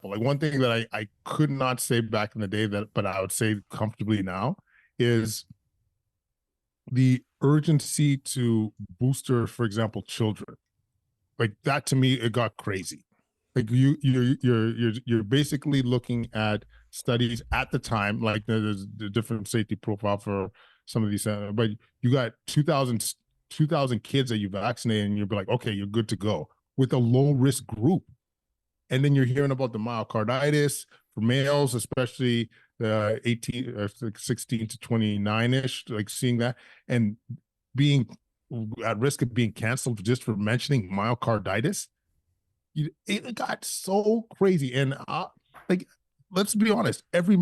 Like one thing that I could not say back in the day but I would say comfortably now is the urgency to booster, for example, children. Like that to me, it got crazy. Like you're basically looking at studies at the time, like there's the different safety profile for some of these, but you got 2,000 kids that you vaccinated, and you'll be like, okay, you're good to go with a low risk group. And then you're hearing about the myocarditis for males, especially the 18 or 16 to 29-ish, like seeing that and being at risk of being canceled just for mentioning myocarditis. It got so crazy. And like, let's be honest, every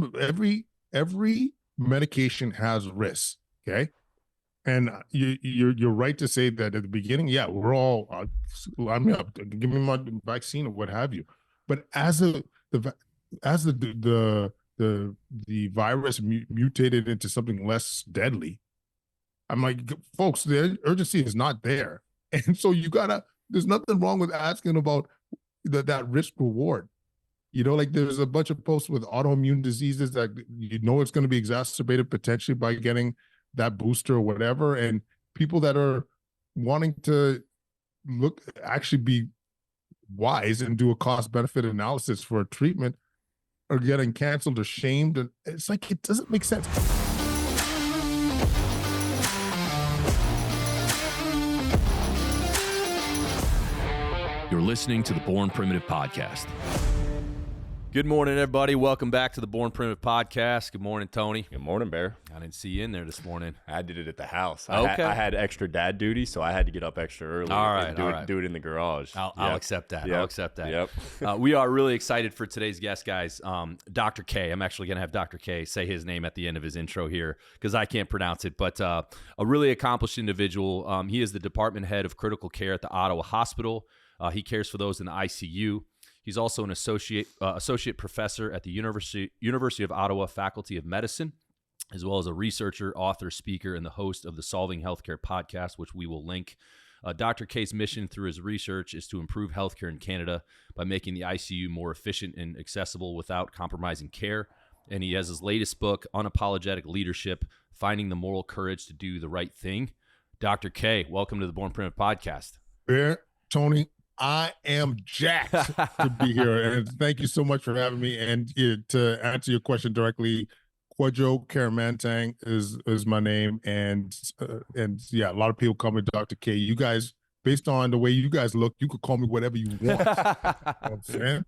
medication has risks. Okay. And you're right to say that at the beginning, yeah, we're all, I mean, give me my vaccine or what have you. But as the virus mutated into something less deadly, I'm like, folks, the urgency is not there. And so there's nothing wrong with asking about that risk reward. Like there's a bunch of posts with autoimmune diseases that it's going to be exacerbated potentially by getting that booster or whatever. And people that are wanting to actually be wise and do a cost benefit analysis for a treatment are getting canceled or shamed. And it's like, it doesn't make sense. You're listening to the Born Primitive Podcast. Good morning, everybody. Welcome back to the Born Primitive Podcast. Good morning, Tony. Good morning, Bear. I didn't see you in there this morning. I did it at the house. Okay. I had extra dad duty, so I had to get up extra early. All right, do it in the garage. I'll accept that. Yep. I'll accept that. Yep. We are really excited for today's guest, guys. Dr. K. I'm actually going to have Dr. K say his name at the end of his intro here because I can't pronounce it, but a really accomplished individual. He is the department head of critical care at the Ottawa Hospital. He cares for those in the ICU. He's also an associate professor at the University of Ottawa Faculty of Medicine, as well as a researcher, author, speaker, and the host of the Solving Healthcare podcast, which we will link. Dr. K's mission through his research is to improve healthcare in Canada by making the ICU more efficient and accessible without compromising care. And he has his latest book, Unapologetic Leadership, Finding the Moral Courage to Do the Right Thing. Dr. K, welcome to the Born Primitive Podcast. Bear, Tony, I am jacked to be here, and thank you so much for having me. And to answer your question directly, Kwadwo Kyeremanteng is my name, and yeah, a lot of people call me Dr. K. You guys, based on the way you guys look, you could call me whatever you want. You know what I'm saying?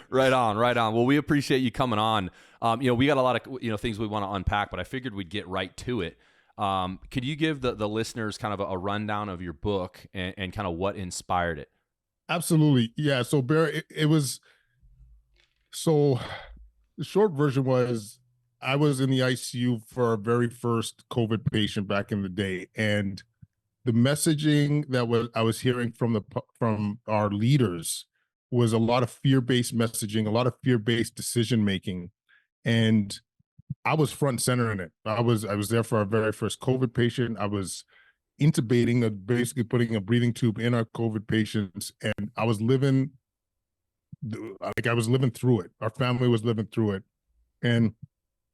Right on. Well, we appreciate you coming on. We got a lot of things we want to unpack, but I figured we'd get right to it. Could you give the listeners kind of a rundown of your book and kind of what inspired it? Absolutely. Yeah. So Bear, the short version was I was in the ICU for our very first COVID patient back in the day. And the messaging that I was hearing from our leaders was a lot of fear-based messaging, a lot of fear-based decision-making. And I was front and center in it. I was there for our very first COVID patient. I was intubating, basically putting a breathing tube in our COVID patients. And I was living through it. Our family was living through it. And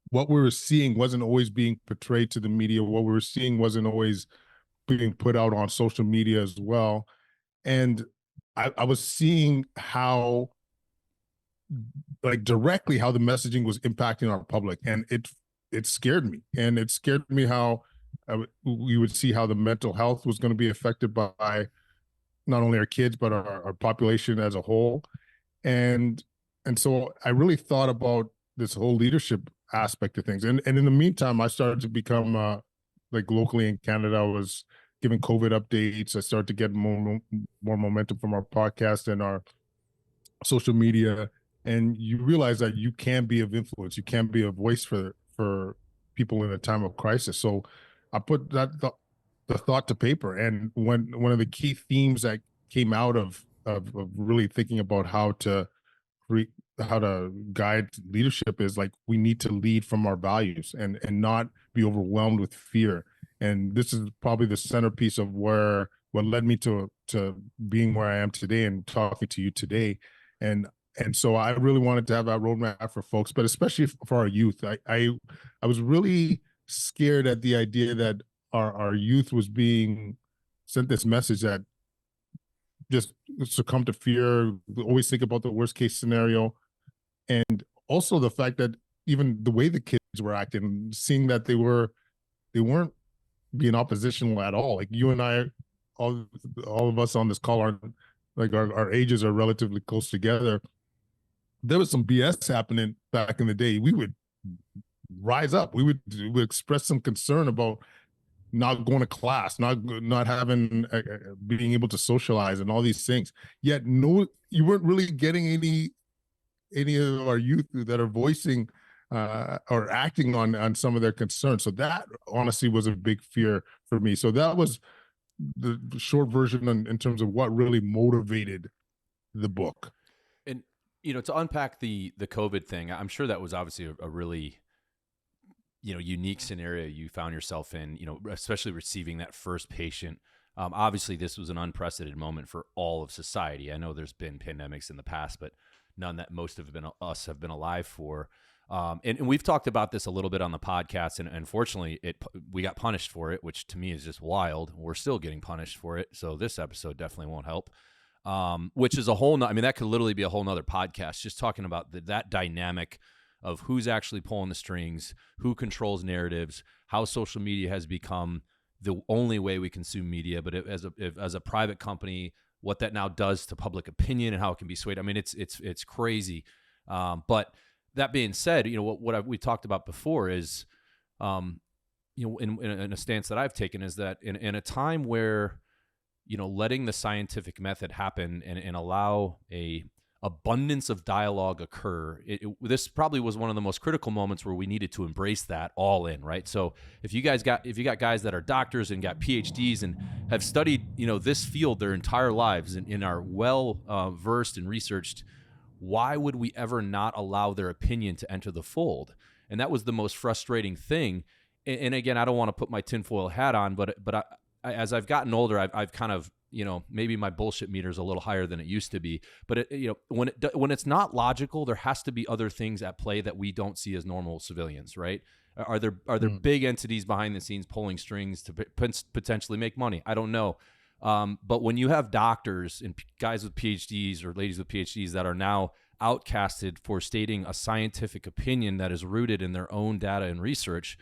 what we were seeing wasn't always being portrayed to the media. What we were seeing wasn't always being put out on social media as well. And I was seeing how, like, directly how the messaging was impacting our public. And it scared me. And it scared me how we would see how the mental health was going to be affected by not only our kids, but our population as a whole. And so I really thought about this whole leadership aspect of things. And in the meantime, I started to become, like locally in Canada, I was giving COVID updates. I started to get more momentum from our podcast and our social media. And you realize that you can be of influence. You can be a voice for people in a time of crisis. So I put the thought to paper. And one of the key themes that came out of really thinking about how to guide leadership is, like, we need to lead from our values and not be overwhelmed with fear. And this is probably the centerpiece of what led me to being where I am today and talking to you today. And And so I really wanted to have that roadmap for folks, but especially for our youth. I was really scared at the idea that our youth was being sent this message that just succumb to fear, always think about the worst case scenario. And also the fact that even the way the kids were acting, seeing that they weren't being oppositional at all. Like you and I, all of us on this call are like our ages are relatively close together. There was some BS happening back in the day. We would rise up. We would express some concern about not going to class, not having being able to socialize and all these things. Yet no, you weren't really getting any of our youth that are voicing or acting on some of their concerns. So that honestly was a big fear for me. So that was the short version in terms of what really motivated the book. And to unpack the COVID thing, I'm sure that was obviously a really unique scenario you found yourself in, especially receiving that first patient. Obviously, this was an unprecedented moment for all of society. I know there's been pandemics in the past, but none that most of us have been alive for. And we've talked about this a little bit on the podcast, and unfortunately, we got punished for it, which to me is just wild. We're still getting punished for it, so this episode definitely won't help. Which is that could literally be a whole nother podcast, just talking about that dynamic of who's actually pulling the strings, who controls narratives, how social media has become the only way we consume media. But as a private company, what that now does to public opinion and how it can be swayed. I mean, it's crazy. But that being said, what we talked about before is, in a stance that I've taken is that in a time where, letting the scientific method happen and allow a abundance of dialogue occur, this probably was one of the most critical moments where we needed to embrace that all in, right? So if you got guys that are doctors and got PhDs and have studied, this field their entire lives and are well versed and researched, why would we ever not allow their opinion to enter the fold? And that was the most frustrating thing. And again, I don't want to put my tinfoil hat on, but as I've gotten older, I've kind of, maybe my bullshit meter is a little higher than it used to be. But when it's not logical, there has to be other things at play that we don't see as normal civilians, right? Are there big entities behind the scenes pulling strings to potentially make money? I don't know. But when you have doctors and guys with PhDs or ladies with PhDs that are now outcasted for stating a scientific opinion that is rooted in their own data and research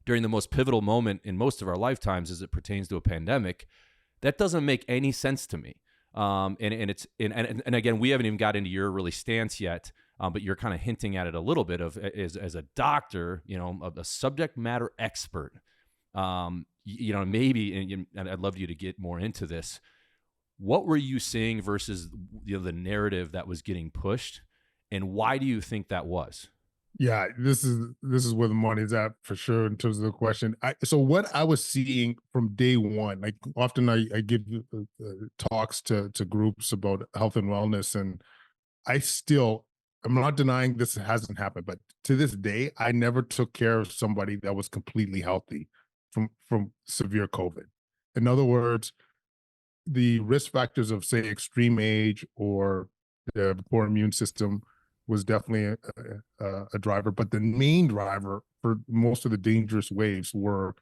during the most pivotal moment in most of our lifetimes as it pertains to a pandemic, that doesn't make any sense to me. And again, we haven't even got into your really stance yet, but you're kind of hinting at it a little bit of as a doctor, a subject matter expert. Maybe, and I'd love you to get more into this. What were you seeing versus the narrative that was getting pushed, and why do you think that was? Yeah, this is where the money's at for sure in terms of the question. So what I was seeing from day one, like often I give talks to groups about health and wellness, and I'm not denying this hasn't happened, but to this day, I never took care of somebody that was completely healthy from severe COVID. In other words, the risk factors of, say, extreme age or the poor immune system was definitely a driver. But the main driver for most of the dangerous waves were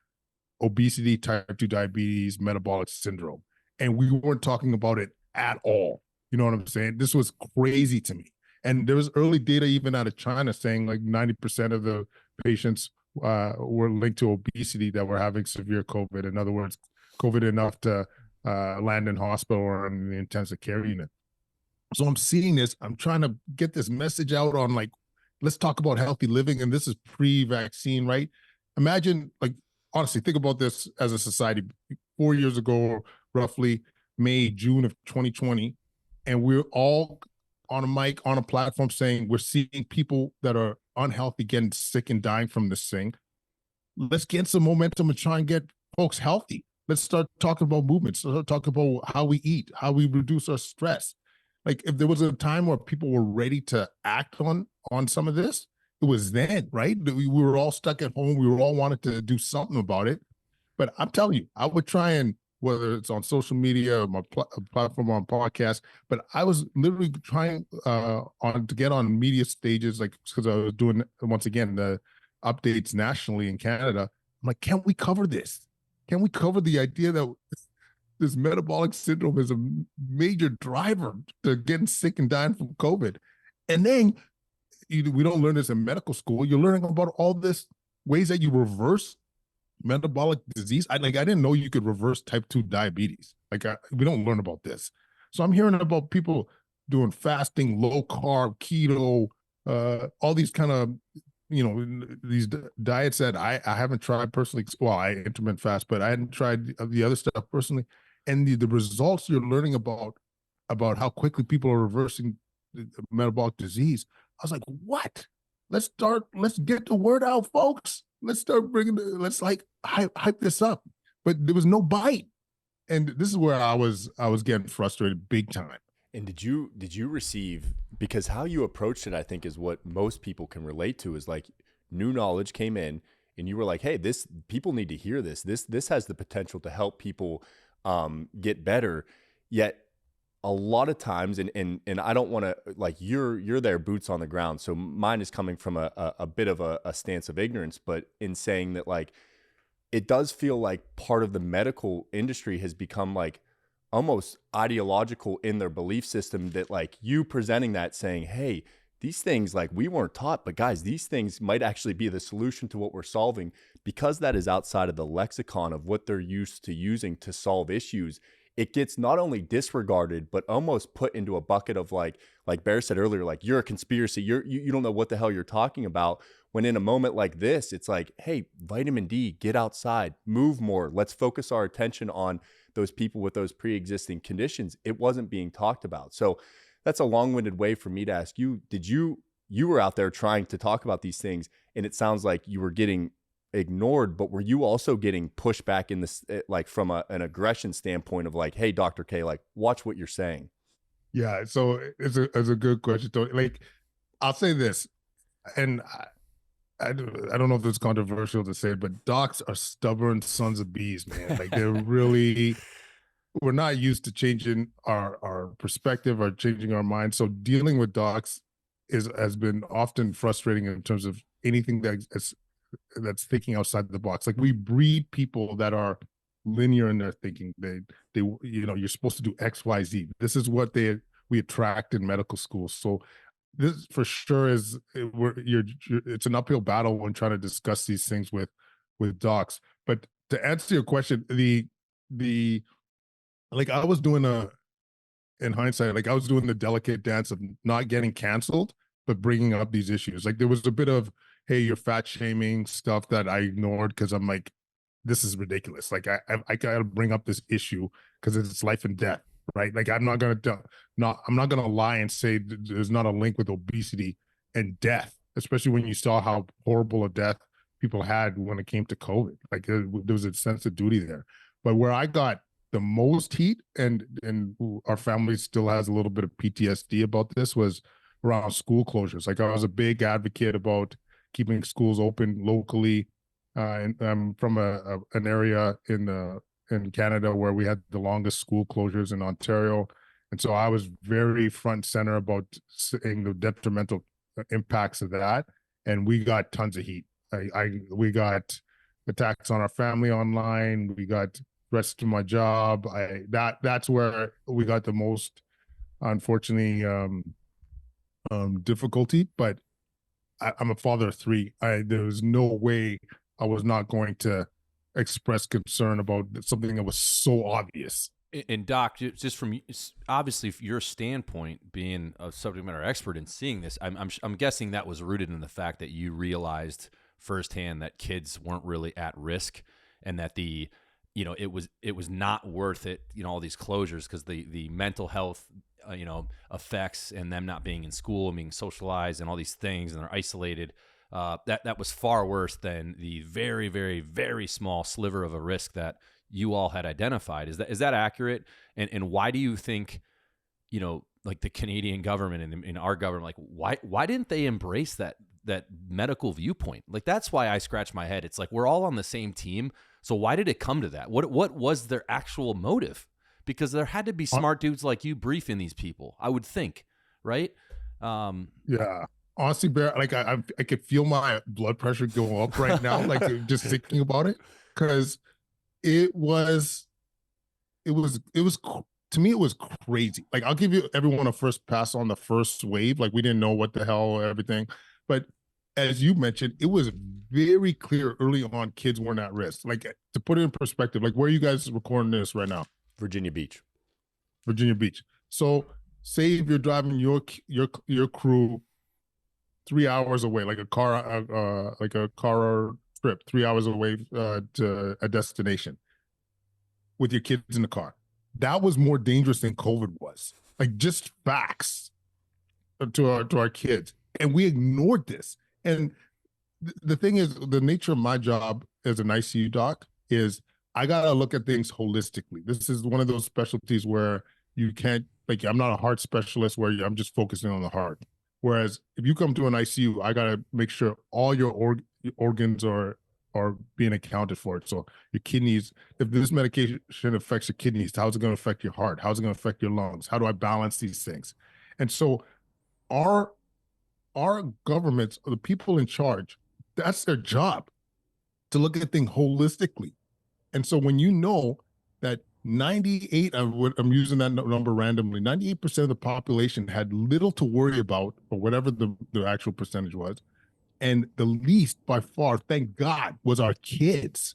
obesity, type 2 diabetes, metabolic syndrome. And we weren't talking about it at all. You know what I'm saying? This was crazy to me. And there was early data even out of China saying like 90% of the patients were linked to obesity that were having severe COVID. In other words, COVID enough to land in hospital or in the intensive care unit. So I'm seeing this, I'm trying to get this message out on like, let's talk about healthy living. And this is pre-vaccine, right? Imagine, like, honestly, think about this as a society 4 years ago, roughly June of 2020. And we're all on a mic, on a platform saying we're seeing people that are unhealthy, getting sick and dying from this thing. Let's get some momentum and try and get folks healthy. Let's start talking about movements. Let's talk about how we eat, how we reduce our stress. Like if there was a time where people were ready to act on some of this, it was then, right? We were all stuck at home. We were all wanted to do something about it. But I'm telling you, I would try and whether it's on social media or my platform on podcast. But I was literally trying to get on media stages, like because I was doing once again the updates nationally in Canada. I'm like, can we cover this? Can we cover the idea that this metabolic syndrome is a major driver to getting sick and dying from COVID? And then we don't learn this in medical school. You're learning about all this ways that you reverse metabolic disease. I didn't know you could reverse type 2 diabetes. We don't learn about this. So I'm hearing about people doing fasting, low carb, keto, all these kind of, these diets that I haven't tried personally. Well, I intermittent fast, but I hadn't tried the other stuff personally. And the results you're learning about how quickly people are reversing the metabolic disease. I was like, what? Let's get the word out, folks. Let's start let's hype this up. But there was no bite. And this is where I was getting frustrated big time. And did you receive, because how you approached it, I think, is what most people can relate to, is like new knowledge came in and you were like, hey, people need to hear this. This has the potential to help people get better. Yet a lot of times, and I don't want to, like, you're there, boots on the ground. So mine is coming from a bit of a stance of ignorance, but in saying that, like, it does feel like part of the medical industry has become like almost ideological in their belief system, that like you presenting that, saying, hey, these things, like, we weren't taught, but guys, these things might actually be the solution to what we're solving, because that is outside of the lexicon of what they're used to using to solve issues. It gets not only disregarded, but almost put into a bucket of like Bear said earlier, like, you're a conspiracy. You don't know what the hell you're talking about. When in a moment like this, it's like, hey, vitamin D, get outside, move more. Let's focus our attention on those people with those pre-existing conditions. It wasn't being talked about. So that's a long-winded way for me to ask you, you were out there trying to talk about these things, and it sounds like you were getting ignored, but were you also getting pushed back in this, like, from an aggression standpoint of like, hey, Dr. K, like, watch what you're saying? Yeah, so it's a good question. Like, I'll say this, and I don't know if it's controversial to say, but docs are stubborn sons of bees, man. Like, they're really, we're not used to changing our perspective or changing our mind. So dealing with docs has been often frustrating in terms of anything that's thinking outside the box. Like, we breed people that are linear in their thinking. They you're supposed to do X, Y, Z. This is what we attract in medical school. So this for sure is it's an uphill battle when trying to discuss these things with docs. But to answer your question, the like, I was doing in hindsight, like, I was doing the delicate dance of not getting canceled, but bringing up these issues. Like, there was a bit of, hey, you're fat shaming stuff that I ignored, because I'm like, this is ridiculous. Like, I gotta bring up this issue because it's life and death, right? Like, I'm not gonna lie and say there's not a link with obesity and death, especially when you saw how horrible a death people had when it came to COVID. Like, there was a sense of duty there. But where I got the most heat, and our family still has a little bit of PTSD about this, was around school closures. Like, I was a big advocate about keeping schools open locally. And I'm from an area in Canada where we had the longest school closures in Ontario. And so I was very front and center about saying the detrimental impacts of that. And we got tons of heat. We got attacks on our family online. We got threats to my job. That's where we got the most, unfortunately, difficulty. But I'm a father of 3. There was no way I was not going to express concern about something that was so obvious. And Doc, just from obviously your standpoint, being a subject matter expert in seeing this, I'm guessing that was rooted in the fact that you realized firsthand that kids weren't really at risk, and that it was not worth it, all these closures, because the mental health effects, and them not being in school and being socialized and all these things, and they're isolated. That was far worse than the very, very, very small sliver of a risk that you all had identified. Is that accurate? And why do you think, like, the Canadian government and in our government, like, why didn't they embrace that medical viewpoint? Like, that's why I scratch my head. It's like, we're all on the same team, So why did it come to that? What was their actual motive? Because there had to be smart dudes like you briefing these people, I would think, right? Yeah. Honestly, Bear, like I could feel my blood pressure go up right now, like just thinking about it, because it was, to me, it was crazy. Like, I'll give you everyone a first pass on the first wave. Like, we didn't know what the hell, everything. But as you mentioned, it was very clear early on kids weren't at risk. Like, to put it in perspective, like, where are you guys recording this right now? Virginia Beach. Virginia Beach. So say if you're driving your crew 3 hours away, like a car trip, 3 hours away to a destination with your kids in the car. That was more dangerous than COVID was. Like, just facts to our kids, and we ignored this. And the thing is, the nature of my job as an ICU doc is I gotta look at things holistically. This is one of those specialties where you can't, like, I'm not a heart specialist where I'm just focusing on the heart. Whereas if you come to an ICU, I gotta make sure all your organs are being accounted for. So your kidneys, if this medication affects your kidneys, how's it going to affect your heart? How's it going to affect your lungs? How do I balance these things? And so our our governments, the people in charge, that's their job, to look at things holistically. And so when you know that 98, I'm using that number randomly, 98% of the population had little to worry about, or whatever the actual percentage was, and the least by far, thank God, was our kids.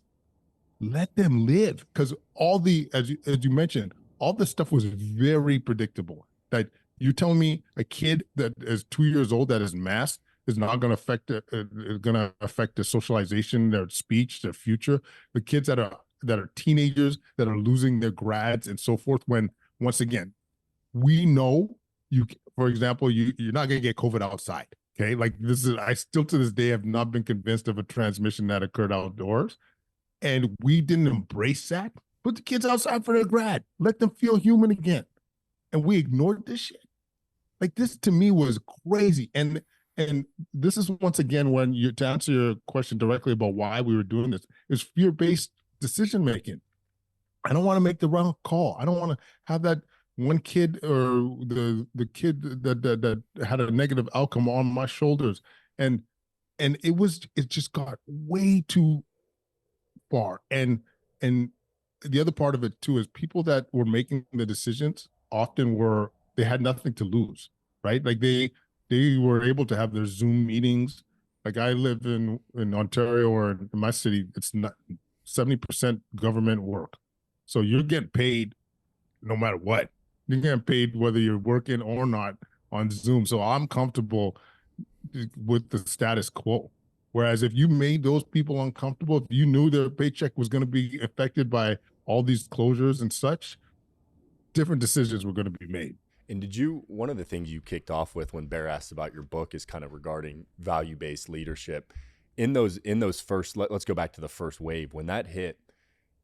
Let them live, because all the, as you mentioned, all this stuff was very predictable. That you telling me a kid that is 2 years old that is masked is not going to affect their socialization, their speech, their future. The kids that are teenagers that are losing their grads and so forth. When, once again, we know you, for example, you're not going to get COVID outside. Okay, like, this is, I still to this day have not been convinced of a transmission that occurred outdoors, and we didn't embrace that. Put the kids outside for their grad. Let them feel human again. And we ignored this shit. Like, this to me was crazy. And this is, once again, when you, to answer your question directly about why we were doing this, is fear-based decision making. I don't want to make the wrong call. I don't want to have that one kid, or the kid that had a negative outcome, on my shoulders. And it just got way too far. And the other part of it too is people that were making the decisions often they had nothing to lose, right? Like, they were able to have their Zoom meetings. Like, I live in Ontario, or in my city, it's not 70% government work. So you're getting paid no matter what. You're getting paid whether you're working or not on Zoom. So I'm comfortable with the status quo. Whereas if you made those people uncomfortable, if you knew their paycheck was going to be affected by all these closures and such, different decisions were going to be made. And one of the things you kicked off with when Bear asked about your book is kind of regarding value-based leadership. In those first, let's go back to the first wave. When that hit,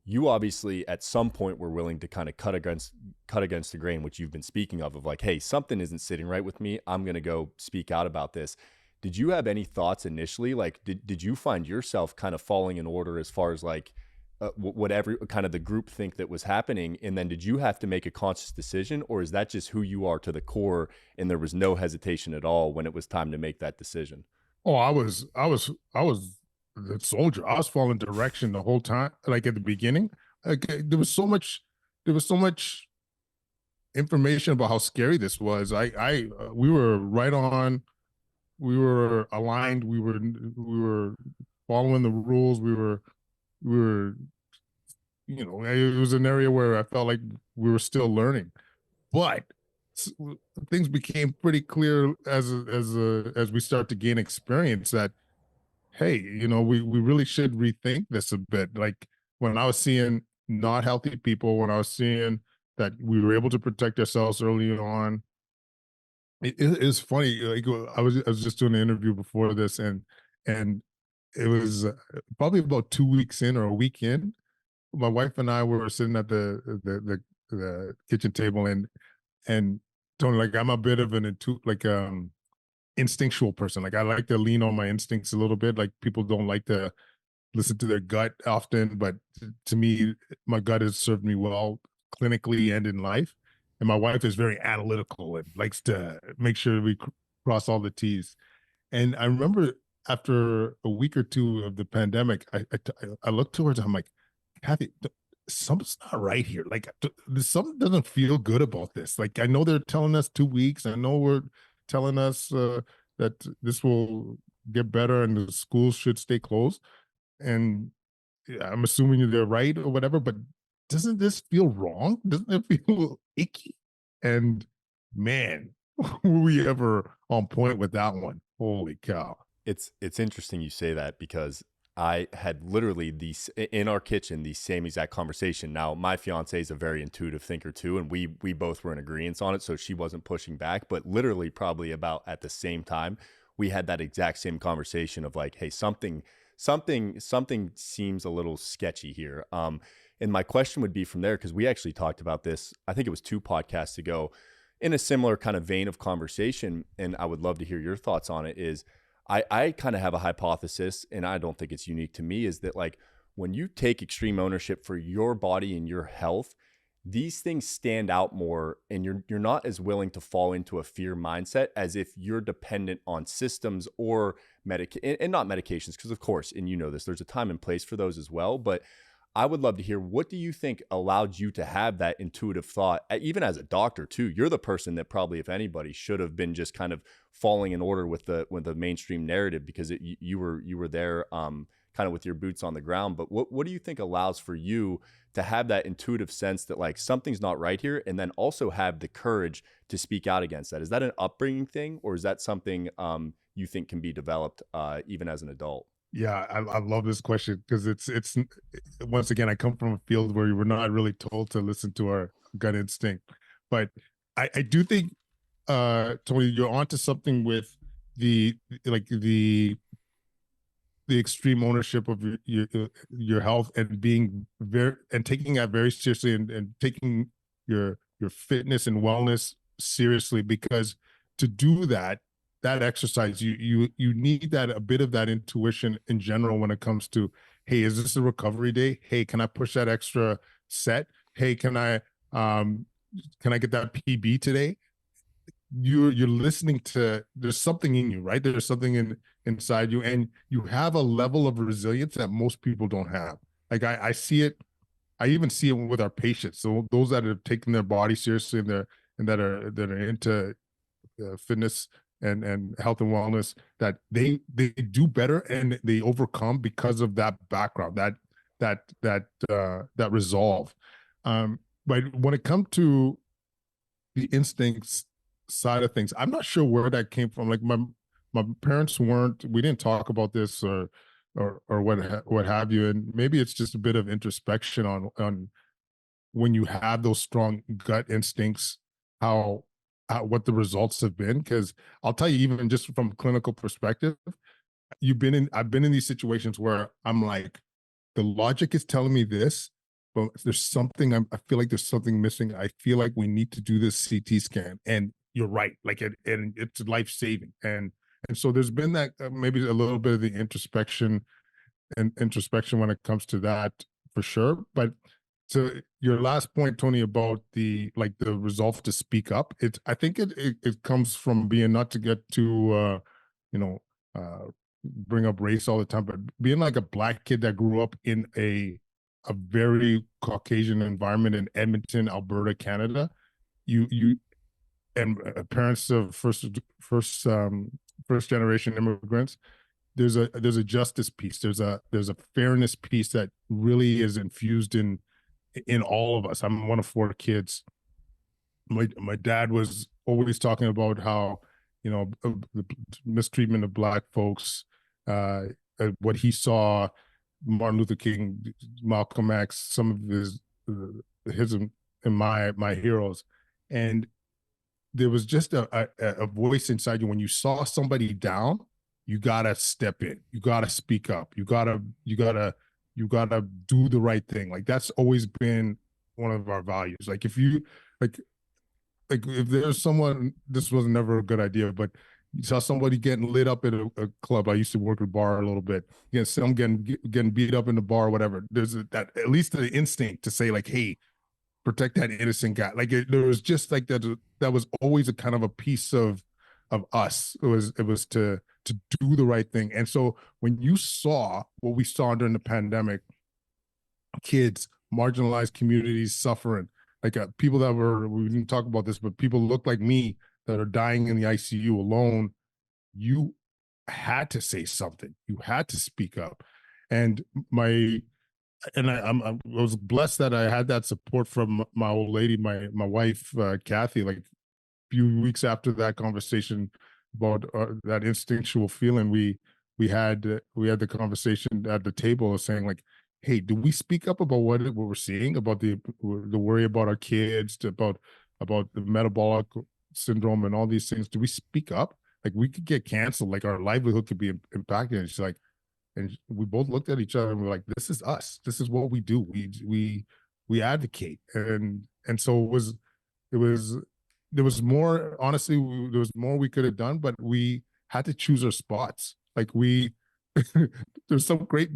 you obviously at some point were willing to kind of cut against the grain, which you've been speaking of like, hey, something isn't sitting right with me. I'm going to go speak out about this. Did you have any thoughts initially? Like, did you find yourself kind of falling in order as far as like whatever kind of the group think that was happening? And then did you have to make a conscious decision, or is that just who you are to the core and there was no hesitation at all when it was time to make that decision? Oh, I was the soldier. I was following direction the whole time. Like, at the beginning, like, there was so much information about how scary this was. We were right on. We were aligned. We were following the rules. We were, it was an area where I felt like we were still learning, but things became pretty clear as we start to gain experience that, hey, we really should rethink this a bit. Like, when I was seeing not healthy people, when I was seeing that we were able to protect ourselves early on, it is funny. Like, I was just doing an interview before this, and it was probably about 2 weeks in, or a week in. My wife and I were sitting at the kitchen table, and Tony, like, I'm a bit of an instinctual person. Like, I like to lean on my instincts a little bit. Like, people don't like to listen to their gut often, but to me, my gut has served me well clinically and in life. And my wife is very analytical and likes to make sure we cross all the T's. And I remember after a week or two of the pandemic, I looked towards her, I'm like, Kathy, something's not right here. Like something doesn't feel good about this. Like I know they're telling us 2 weeks. I know we're telling us that this will get better and the schools should stay closed. And I'm assuming they're right or whatever, but doesn't this feel wrong? Doesn't it feel icky? And man, were we ever on point with that one? Holy cow. It's interesting you say that because I had literally these in our kitchen, the same exact conversation. Now, my fiance is a very intuitive thinker too, and we both were in agreement on it, so she wasn't pushing back. But literally, probably about at the same time, we had that exact same conversation of like, hey, something seems a little sketchy here. And my question would be from there, because we actually talked about this, I think it was 2 podcasts ago, in a similar kind of vein of conversation, and I would love to hear your thoughts on it. Is I kind of have a hypothesis, and I don't think it's unique to me, is that like when you take extreme ownership for your body and your health, these things stand out more, and you're not as willing to fall into a fear mindset as if you're dependent on systems or and not medications, because of course, and you know this, there's a time and place for those as well. But I would love to hear, what do you think allowed you to have that intuitive thought, even as a doctor too? You're the person that probably, if anybody, should have been just kind of falling in order with the mainstream narrative, because you were there, kind of with your boots on the ground. But what do you think allows for you to have that intuitive sense that like something's not right here, and then also have the courage to speak out against that? Is that an upbringing thing, or is that something you think can be developed even as an adult? Yeah, I love this question because it's once again, I come from a field where we were not really told to listen to our gut instinct. But I do think Tony, you're onto something with the like the extreme ownership of your health and being very and taking that very seriously and taking your fitness and wellness seriously, because to do that exercise you need that a bit of that intuition in general when it comes to, hey, is this a recovery day? Hey, can I push that extra set? Hey, um can I get that PB today? You're listening to, there's something in you, right? There's something inside you, and you have a level of resilience that most people don't have. Like I see it, I even see it with our patients. So those that have taken their body seriously and that are into fitness and health and wellness, that they do better and they overcome because of that background, that resolve. But when it comes to the instincts side of things, I'm not sure where that came from. Like my parents weren't, we didn't talk about this or what have you, and maybe it's just a bit of introspection on when you have those strong gut instincts, how what the results have been. Because I'll tell you, even just from a clinical perspective, I've been in these situations where I'm like, the logic is telling me this, but there's something, I feel like there's something missing. I feel like we need to do this CT scan, and you're right, like and it's life saving. And so there's been that maybe a little bit of the introspection when it comes to that, for sure. But to your last point, Tony, about the resolve to speak up, I think it comes from being, not to get too you know uh bring up race all the time, but being like a black kid that grew up in a very Caucasian environment in Edmonton, Alberta, Canada. You and parents of first generation immigrants. There's a justice piece. There's a fairness piece that really is infused in all of us. I'm one of 4 kids. My dad was always talking about how, the mistreatment of black folks, what he saw, Martin Luther King, Malcolm X, some of his and my heroes. And there was just a voice inside you when you saw somebody down. You gotta step in, you gotta speak up, you gotta do the right thing. Like that's always been one of our values. Like if you like if there's someone, this was never a good idea, but You saw somebody getting lit up at a club. I used to work at a bar a little bit. You know, some getting beat up in the bar, whatever. There's that at least the instinct to say like, "Hey, protect that innocent guy." Like there was just like that. That was always a kind of a piece of us. It was to do the right thing. And so when you saw what we saw during the pandemic, kids, marginalized communities suffering, like people that we didn't talk about this, but people look like me that are dying in the ICU alone, you had to say something. You had to speak up. And I was blessed that I had that support from my old lady, my wife, Kathy. Like a few weeks after that conversation about that instinctual feeling, we had the conversation at the table of saying like, "Hey, do we speak up about what we're seeing, about the worry about our kids, about the metabolic syndrome and all these things? Do we speak up? Like we could get canceled, like our livelihood could be impacted." And she's like, and we both looked at each other and we're like, "This is us. This is what we do. We advocate." And so it was there was more, honestly, there was more we could have done, but we had to choose our spots. Like there's some great,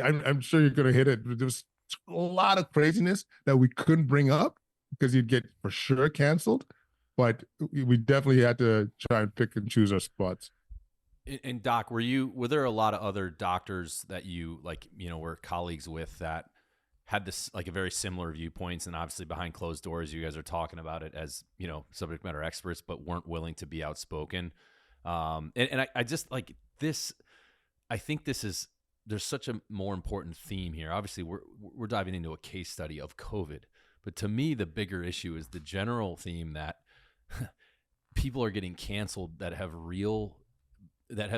I'm sure you're going to hit it. There was a lot of craziness that we couldn't bring up because you'd get for sure canceled, but we definitely had to try and pick and choose our spots. And Doc, were there a lot of other doctors that you like, were colleagues with that had this like a very similar viewpoints, and obviously behind closed doors, you guys are talking about it as, subject matter experts, but weren't willing to be outspoken? I just like this, I think there's such a more important theme here. Obviously we're diving into a case study of COVID, but to me, the bigger issue is the general theme that people are getting canceled that have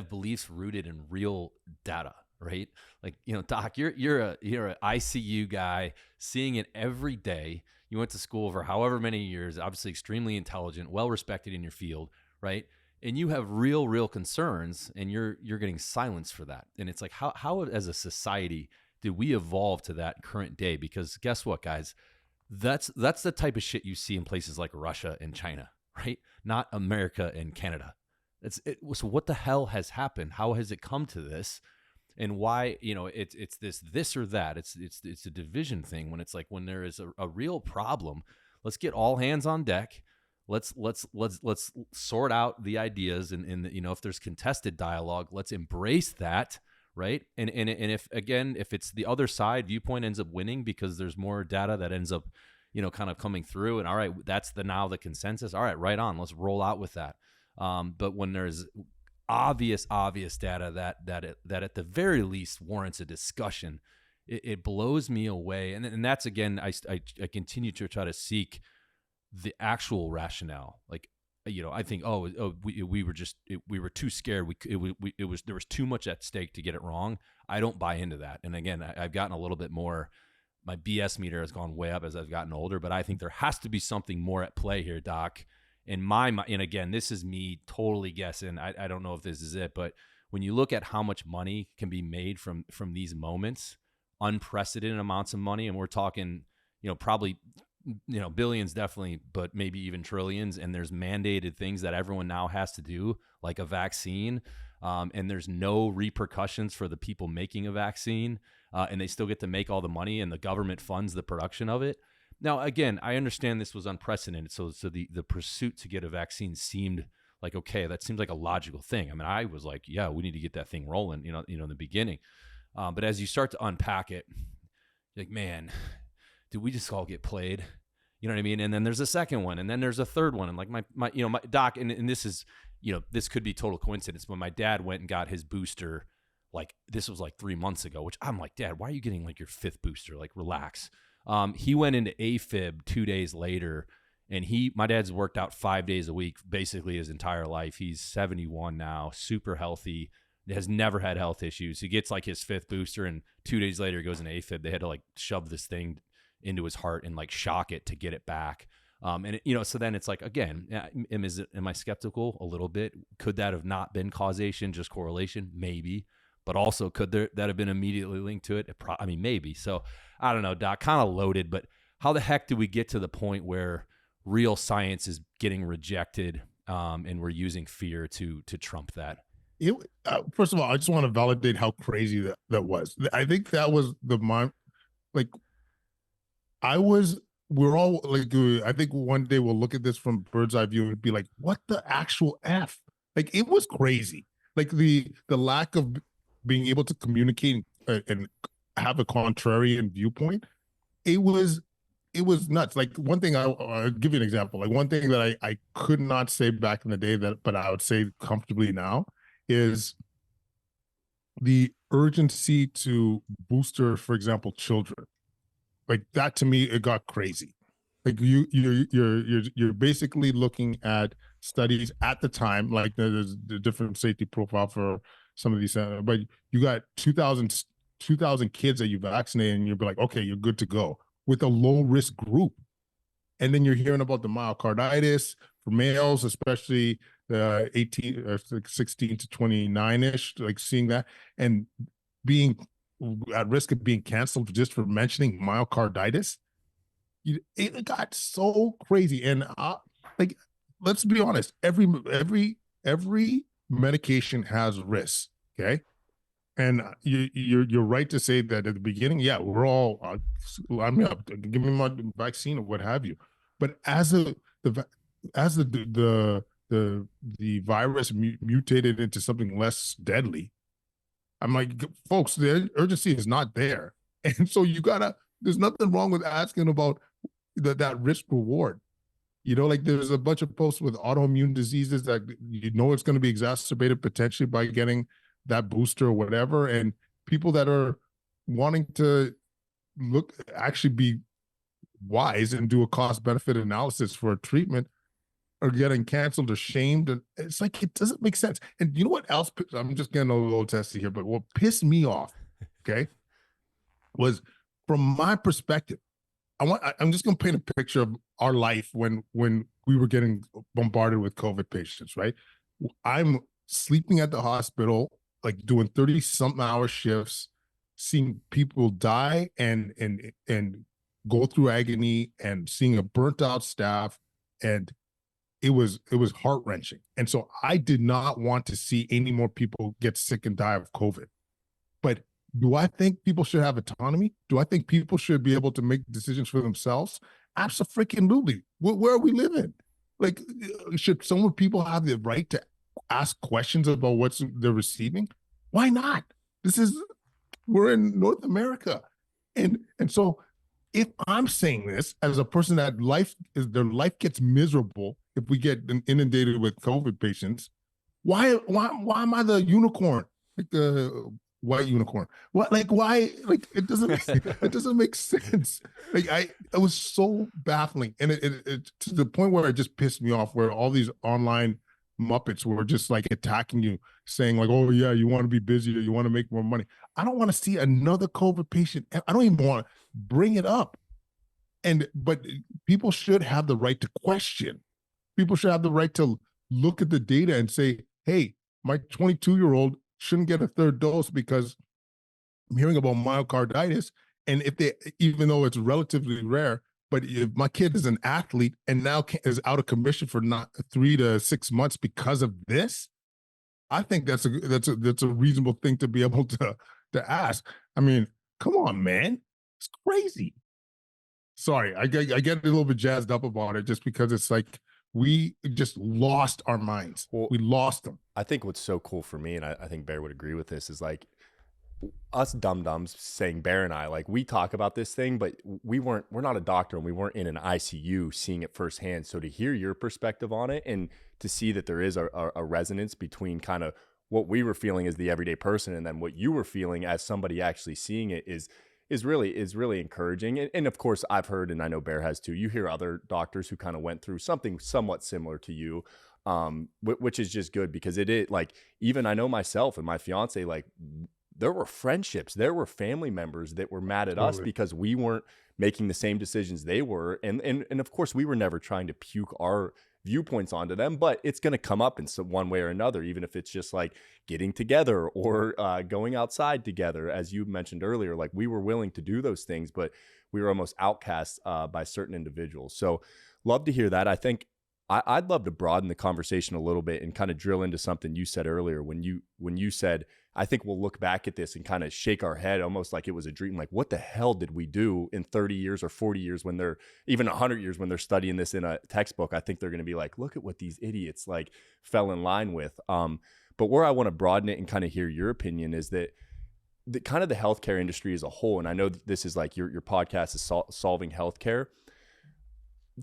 beliefs rooted in real data, right? Like, Doc, you're a ICU guy, seeing it every day. You went to school for however many years, obviously extremely intelligent, well respected in your field, right? And you have real concerns, and you're getting silenced for that. And it's like, how as a society did we evolve to that current day? Because guess what, guys? That's the type of shit you see in places like Russia and China, right? Not America and Canada. So what the hell has happened? How has it come to this? And why, it's this or that. It's a division thing when it's like, when there is a real problem, let's get all hands on deck. Let's sort out the ideas, and if there's contested dialogue, let's embrace that, right? And if it's the other side viewpoint ends up winning because there's more data that ends up, kind of coming through, and all right, that's now the consensus. All right, right on. Let's roll out with that. But when there's obvious data that at the very least warrants a discussion, it blows me away. And that's, again, I continue to try to seek the actual rationale. Like, I think, we were too scared. There was too much at stake to get it wrong. I don't buy into that. And again, I've gotten a little bit more, my BS meter has gone way up as I've gotten older, but I think there has to be something more at play here, Doc. In my mind, and again, this is me totally guessing. I don't know if this is it, but when you look at how much money can be made from these moments, unprecedented amounts of money, and we're talking, probably, billions definitely, but maybe even trillions, and there's mandated things that everyone now has to do, like a vaccine, and there's no repercussions for the people making a vaccine, and they still get to make all the money, and the government funds the production of it. Now, again, I understand this was unprecedented, so the pursuit to get a vaccine seemed like, okay, that seems like a logical thing. I mean, I was like, yeah, we need to get that thing rolling, in the beginning. But as you start to unpack it, you're like, man, did we just all get played? You know what I mean? And then there's a second one, and then there's a third one, and like my Doc, and this is, this could be total coincidence, but my dad went and got his booster, like this was like 3 months ago, which I'm like, Dad, why are you getting like your fifth booster? Like, relax. He went into AFib 2 days later, and my dad's worked out 5 days a week, basically his entire life. He's 71 now, super healthy, has never had health issues. He gets like his fifth booster, and 2 days later he goes into AFib. They had to like shove this thing into his heart and like shock it to get it back. So then it's like, again, am I skeptical a little bit? Could that have not been causation, just correlation? Maybe. But also, could that have been immediately linked to it? Maybe. So I don't know, Doc, kind of loaded, but how the heck do we get to the point where real science is getting rejected and we're using fear to trump that. First of all, I just want to validate how crazy that was. I think that was the mind. Like, we're all like, I think one day we'll look at this from bird's eye view and be like, what the actual F? Like, it was crazy. Like the lack of being able to communicate and have a contrarian viewpoint. It was nuts. Like, one thing I'll give you an example. Like, one thing that I could not say back in the day but I would say comfortably now is the urgency to booster, for example, children. Like, that to me, it got crazy. Like, you're basically looking at studies at the time, like there's the different safety profile for some of these, but you got 2,000 kids that you vaccinate, and you'll be like, okay, you're good to go with a low risk group. And then you're hearing about the myocarditis for males, especially the 18 or 16 to 29-ish, like seeing that and being at risk of being canceled just for mentioning myocarditis. It got so crazy. And like, let's be honest, every medication has risks, okay? And you're right to say that at the beginning, yeah, we're all, give me my vaccine or what have you. But as the virus mutated into something less deadly, I'm like, folks, the urgency is not there. And so there's nothing wrong with asking about that risk reward. Like, there's a bunch of posts with autoimmune diseases that it's going to be exacerbated potentially by getting that booster or whatever. And people that are wanting to actually be wise and do a cost benefit analysis for a treatment are getting canceled or shamed. And it's like, it doesn't make sense. And you know what else? I'm just getting a little testy here, but what pissed me off, okay, was from my perspective, I'm just going to paint a picture of our life when we were getting bombarded with COVID patients, right? I'm sleeping at the hospital, like doing 30-something hour shifts, seeing people die and go through agony, and seeing a burnt out staff, and it was heart-wrenching. And so I did not want to see any more people get sick and die of COVID. But do I think people should have autonomy? Do I think people should be able to make decisions for themselves? Absolutely. Where are we living? Like, should some people have the right to ask questions about what they're receiving? Why not? We're in North America. And so if I'm saying this as a person that their life gets miserable if we get inundated with COVID patients, why am I the unicorn? Like the white unicorn. What? Like, why? Like, it doesn't make sense. Like, it was so baffling, and it to the point where it just pissed me off, where all these online Muppets were just like attacking you, saying like, oh yeah, you want to be busy, or you want to make more money. I don't want to see another COVID patient. I don't even want to bring it up. But people should have the right to question. People should have the right to look at the data and say, hey, my 22-year-old shouldn't get a third dose because I'm hearing about myocarditis. And even though it's relatively rare, but if my kid is an athlete and now is out of commission for not 3 to 6 months because of this, I think that's a reasonable thing to be able to ask. I mean, come on, man, it's crazy. Sorry, I get a little bit jazzed up about it just because it's like we just lost our minds. Well, we lost them. I think what's so cool for me, and I think Bear would agree with this, is like us dum-dums, saying Bear and I, like, we talk about this thing, but we're not a doctor, and we weren't in an ICU seeing it firsthand. So to hear your perspective on it, and to see that there is a resonance between kind of what we were feeling as the everyday person and then what you were feeling as somebody actually seeing it is really encouraging. And of course, I've heard, and I know Bear has too, you hear other doctors who kind of went through something somewhat similar to you, which is just good, because like, even I know myself and my fiance, like, there were friendships, there were family members that were mad at us because we weren't making the same decisions they were. And of course, we were never trying to puke our viewpoints onto them, but it's going to come up in one way or another, even if it's just like getting together or going outside together. As you mentioned earlier, like, we were willing to do those things, but we were almost outcast by certain individuals. So love to hear that. I think I'd love to broaden the conversation a little bit and kind of drill into something you said earlier when you said, I think we'll look back at this and kind of shake our head almost like it was a dream. Like, what the hell did we do in 30 years or 40 years when they're even 100 years when they're studying this in a textbook? I think they're going to be like, look at what these idiots like fell in line with. But where I want to broaden it and kind of hear your opinion is that the kind of the healthcare industry as a whole, and I know this is like your podcast is solving healthcare.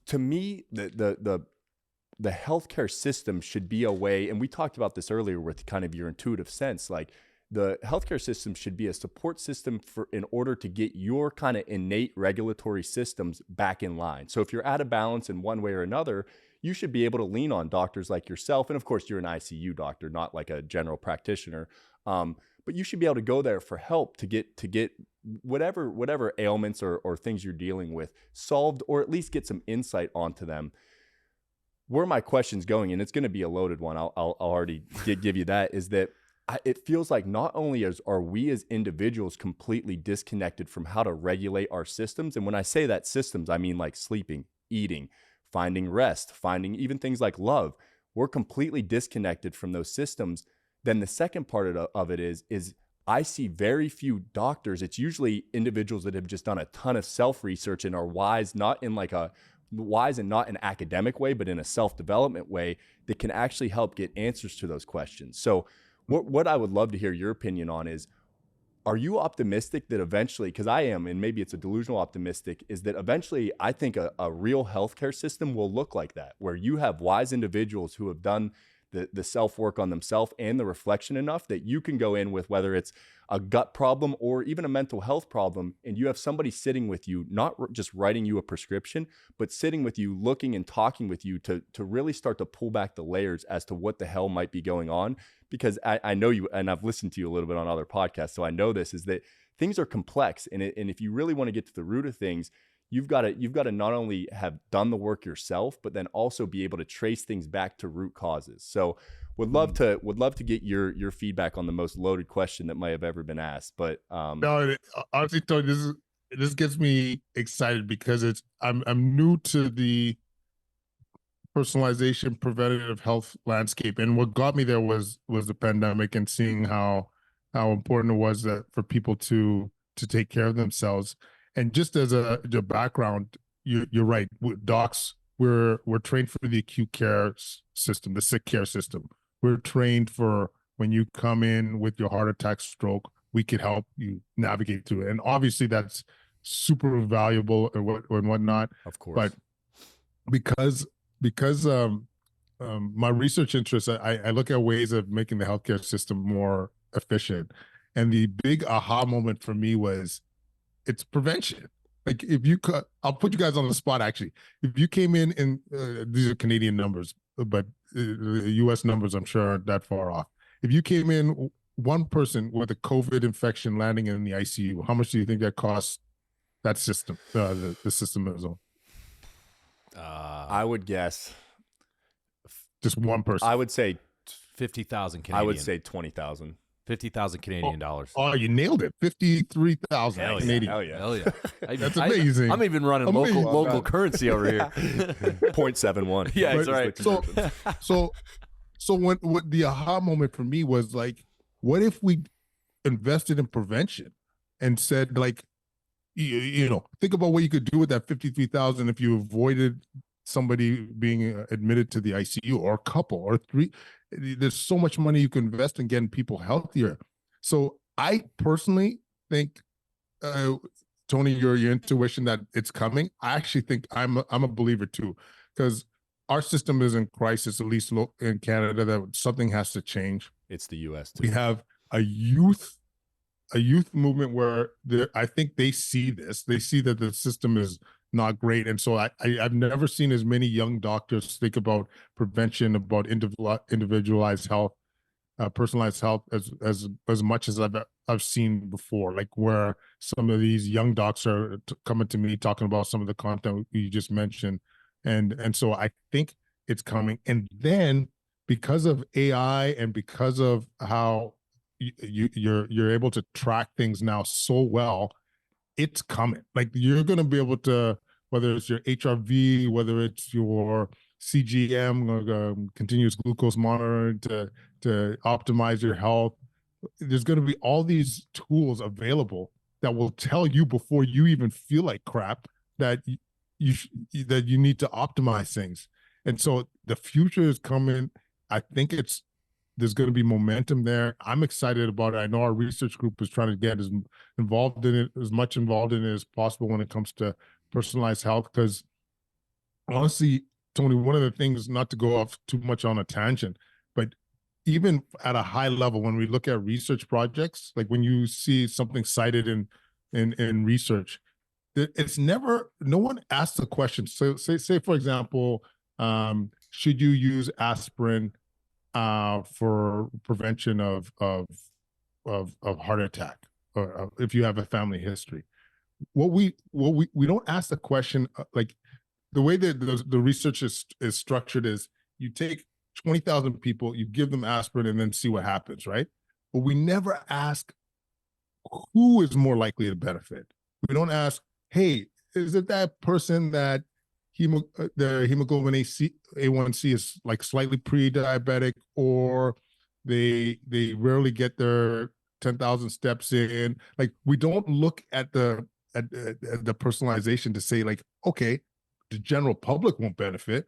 To me, the healthcare system should be a way, and we talked about this earlier with kind of your intuitive sense, like the healthcare system should be a support system in order to get your kind of innate regulatory systems back in line. So if you're out of balance in one way or another, you should be able to lean on doctors like yourself. And of course, you're an ICU doctor, not like a general practitioner. But you should be able to go there for help to get whatever ailments or things you're dealing with solved, or at least get some insight onto them. Where my question's going, and it's going to be a loaded one, I'll already give you that, is that it feels like not only are we as individuals completely disconnected from how to regulate our systems, and when I say that systems, I mean like sleeping, eating, finding rest, finding even things like love. We're completely disconnected from those systems. Then the second part of it is I see very few doctors. It's usually individuals that have just done a ton of self-research and are wise, not in like a wise and not an academic way, but in a self-development way that can actually help get answers to those questions. So what I would love to hear your opinion on is, are you optimistic that eventually, because I am, and maybe it's a delusional optimistic, is that eventually I think a real healthcare system will look like that, where you have wise individuals who have done the self-work on themselves and the reflection enough that you can go in with, whether it's a gut problem or even a mental health problem, and you have somebody sitting with you, not just writing you a prescription, but sitting with you, looking and talking with you to really start to pull back the layers as to what the hell might be going on. Because I know you, and I've listened to you a little bit on other podcasts, so I know this, is that things are complex, and if you really want to get to the root of things, you've got to not only have done the work yourself, but then also be able to trace things back to root causes. So would love to get your feedback on the most loaded question that might have ever been asked. But no, honestly, Tony, this gets me excited because I'm new to the personalization preventative health landscape, and what got me there was the pandemic and seeing how important it was that for people to take care of themselves. And just as a background, you're right. Docs, we're trained for the acute care system, the sick care system. We're trained for when you come in with your heart attack, stroke, we could help you navigate through it. And obviously that's super valuable and whatnot. Of course. But because my research interests, I look at ways of making the healthcare system more efficient. And the big aha moment for me was, it's prevention. Like if you could, I'll put you guys on the spot. Actually, if you came in and these are Canadian numbers, but U.S. numbers, I'm sure aren't that far off. If you came in one person with a COVID infection landing in the ICU, how much do you think that costs that system, the system as well? I would guess just one person. I would say 50,000 Canadian. I would say 20,000. 50,000 Canadian dollars. Oh, you nailed it. 53,000 Canadian. Hell yeah. Hell yeah. That's amazing. I'm even running local currency over here. 0.71. Yeah, that's right. So what the aha moment for me was like, what if we invested in prevention and said, like, you know, think about what you could do with that 53,000 if you avoided somebody being admitted to the ICU, or a couple or three. There's so much money you can invest in getting people healthier. So I personally think, Tony, your intuition that it's coming, I actually think I'm a believer too, because our system is in crisis, at least in Canada, that something has to change. It's the US too. We have a youth movement where I think they see this. They see that the system is not great. And so I've never seen as many young doctors think about prevention, about individualized health, personalized health as much as I've seen before, like where some of these young docs are coming to me talking about some of the content you just mentioned. And so I think it's coming. And then because of AI and because of how you're able to track things now so well, it's coming. Like you're going to be able to, whether it's your HRV, whether it's your CGM, continuous glucose monitoring to optimize your health. There's going to be all these tools available that will tell you before you even feel like crap that that you need to optimize things. And so the future is coming. I think there's going to be momentum there. I'm excited about it. I know our research group is trying to get as much involved in it as possible when it comes to personalized health. Because honestly, Tony, one of the things, not to go off too much on a tangent, but even at a high level, when we look at research projects, like when you see something cited in research, it's never, no one asks the question. So say for example, should you use aspirin for prevention of heart attack, or if you have a family history? We don't ask the question, like the way that the research is structured is you take 20,000 people, you give them aspirin, and then see what happens, right? But we never ask who is more likely to benefit. We don't ask, hey, is it that person that their hemoglobin A1C is like slightly pre-diabetic, or they rarely get their 10,000 steps in? Like, we don't look at the personalization to say, like, okay, the general public won't benefit,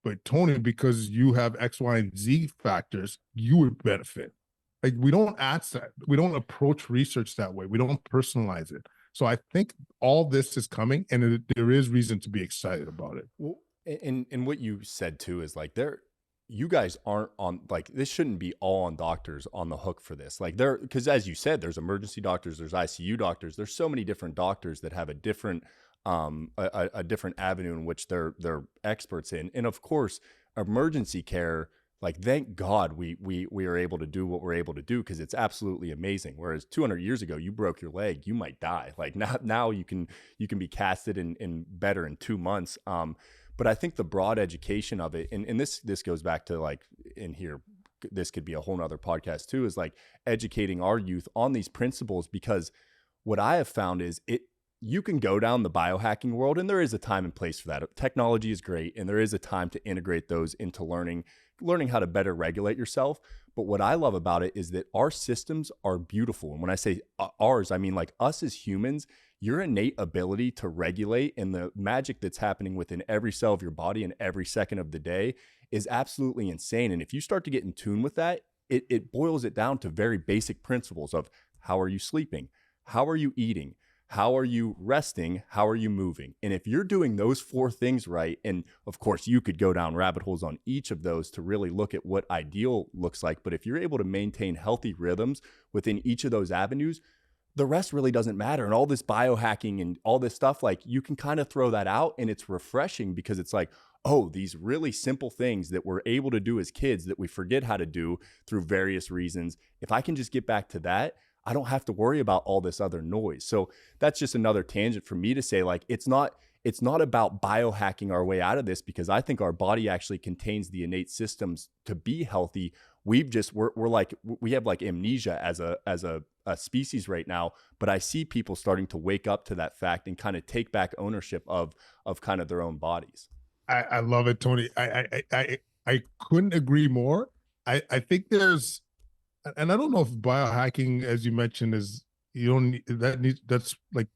but Tony, because you have X, Y, and Z factors, you would benefit. Like, we don't ask that. We don't approach research that way. We don't personalize it. So I think all this is coming, and there is reason to be excited about it. Well, and what you said too is like, you guys aren't on, like, this shouldn't be all on doctors on the hook for this. Like, because as you said, there's emergency doctors, there's ICU doctors, there's so many different doctors that have a different a different avenue in which they're experts in. And of course, emergency care, like, thank God we are able to do what we're able to do, because it's absolutely amazing. Whereas 200 years ago, you broke your leg, you might die. Like, now you can be casted and better in 2 months. But I think the broad education of it, and this goes back to, like, in here, this could be a whole nother podcast too, is like educating our youth on these principles. Because what I have found is you can go down the biohacking world, and there is a time and place for that. Technology is great, and there is a time to integrate those into learning how to better regulate yourself. But what I love about it is that our systems are beautiful. And when I say ours, I mean like us as humans. Your innate ability to regulate and the magic that's happening within every cell of your body and every second of the day is absolutely insane. And if you start to get in tune with that, it boils it down to very basic principles of how are you sleeping? How are you eating? How are you resting? How are you moving? And if you're doing those 4 things right, and of course you could go down rabbit holes on each of those to really look at what ideal looks like. But if you're able to maintain healthy rhythms within each of those avenues, the rest really doesn't matter. And all this biohacking and all this stuff, like, you can kind of throw that out, and it's refreshing because it's like, oh, these really simple things that we're able to do as kids that we forget how to do through various reasons. If I can just get back to that, I don't have to worry about all this other noise. So that's just another tangent for me to say, like, it's not about biohacking our way out of this, because I think our body actually contains the innate systems to be healthy. We're like, we have like amnesia as a species right now, but I see people starting to wake up to that fact and kind of take back ownership of kind of their own bodies. I love it, Tony. I couldn't agree more. I think there's, and I don't know if biohacking, as you mentioned, is that's like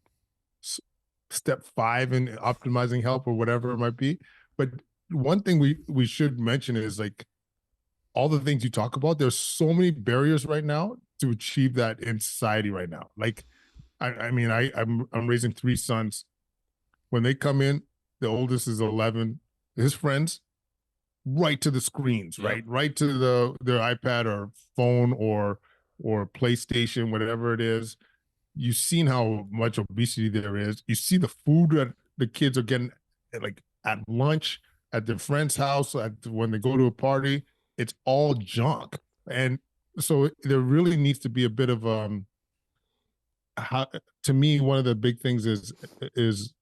step 5 in optimizing health or whatever it might be. But one thing we should mention is, like, all the things you talk about, there's so many barriers right now to achieve that in society right now. Like, I mean, I'm raising 3 sons. When they come in, the oldest is 11. His friends, right to the screens, Yep. right to their iPad or phone or PlayStation, whatever it is. You've seen how much obesity there is. You see the food that the kids are getting, like, at lunch, at their friend's house, when they go to a party. It's all junk. And so there really needs to be a bit of to me, one of the big things is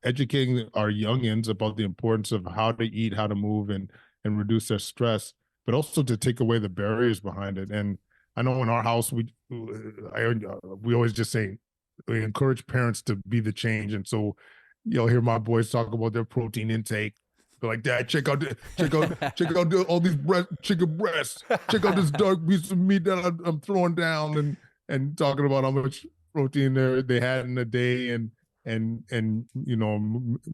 educating our youngins about the importance of how to eat, how to move, and reduce their stress, but also to take away the barriers behind it. And I know in our house, we always just say, we encourage parents to be the change. And so you'll hear my boys talk about their protein intake, They're like, Dad, check out all these chicken breasts. Check out this dark piece of meat that I'm throwing down, and talking about how much protein they had in a day, and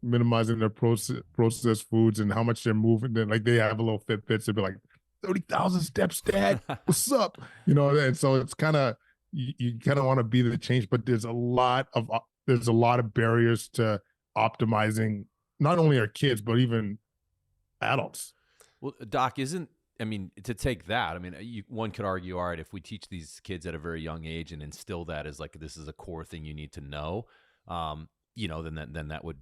minimizing their processed foods and how much they're moving. Then like they have a little Fitbits. They'd be like 30,000 steps, Dad. What's up? And so it's kind of you kind of want to be the change, but there's a lot of barriers to optimizing not only our kids but even adults. Well, Doc, to take that, one could argue, all right, if we teach these kids at a very young age and instill that as like, this is a core thing you need to know, then that would,